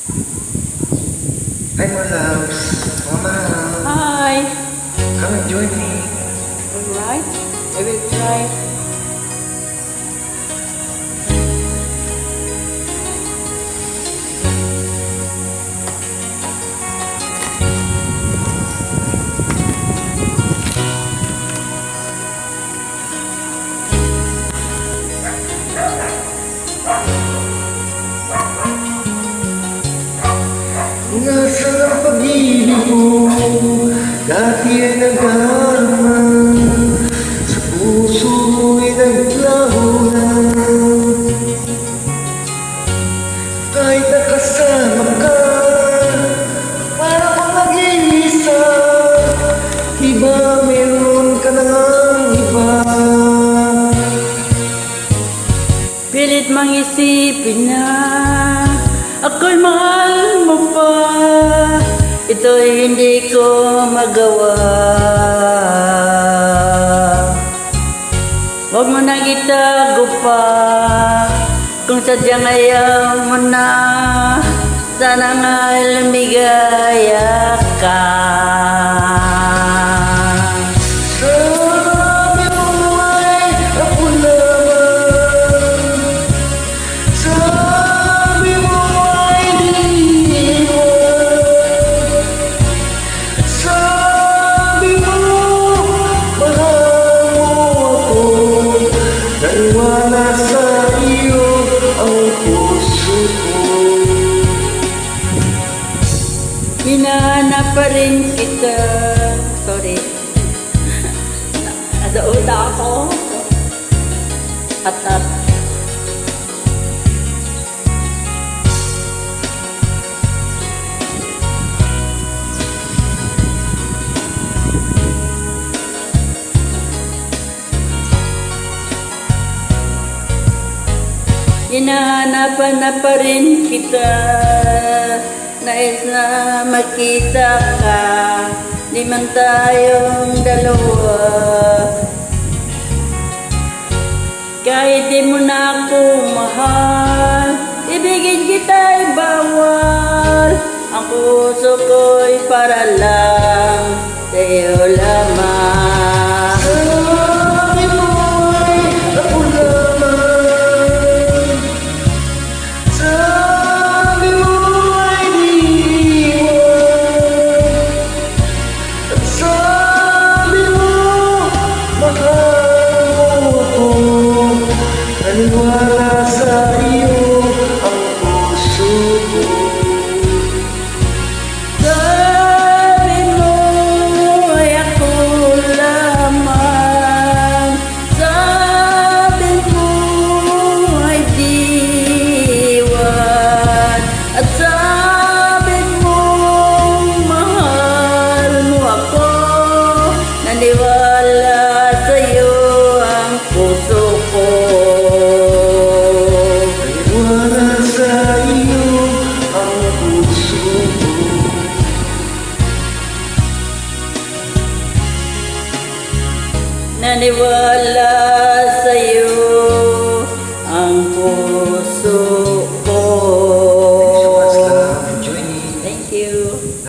Hi, my loves. Mama, Hi. come and join me. Alright. I will try. Nasa ang pag-ibig mo, dati ay nagdarama. Sa puso mo'y naglaho na. Kahit nakasama ka, para kang nag-iisa. Iba meron ka na ngang iba. Pilit mang isipin na ako'y mahal mo pa. Ito'y hindi ko magawa. Huwag mo nang itago pa. Kung sadyang ayaw mo na, sana nga'y lumigaya ka. Sabi mo ay ako lamang. Sabi mo ay di mo. Sabi mo mahal mo ako. Naiwala sa iyo ang puso ko. Hinahanap pa rin kita. Sorry. Nadoon ako. At hinahanapan na pa rin kita. Nais na makita ka. Di man tayong dalawa. Kahit di mo na ako mahal, ibigin kita'y bawal. Ang puso ko'y para lang sa'yo lamang. Sabi mo ay ako lamang. Sabi mo ay di mo. At sabi mo mahal mo ako. Naniwala sa iyo ang puso ko. Sabi mo ay ako lamang. Sabi mo ay diwan. At sabi mo mahal mo ako. Naniwala sa'yo ang puso ko. Naniwala sa iyo ang puso ko. Naniwala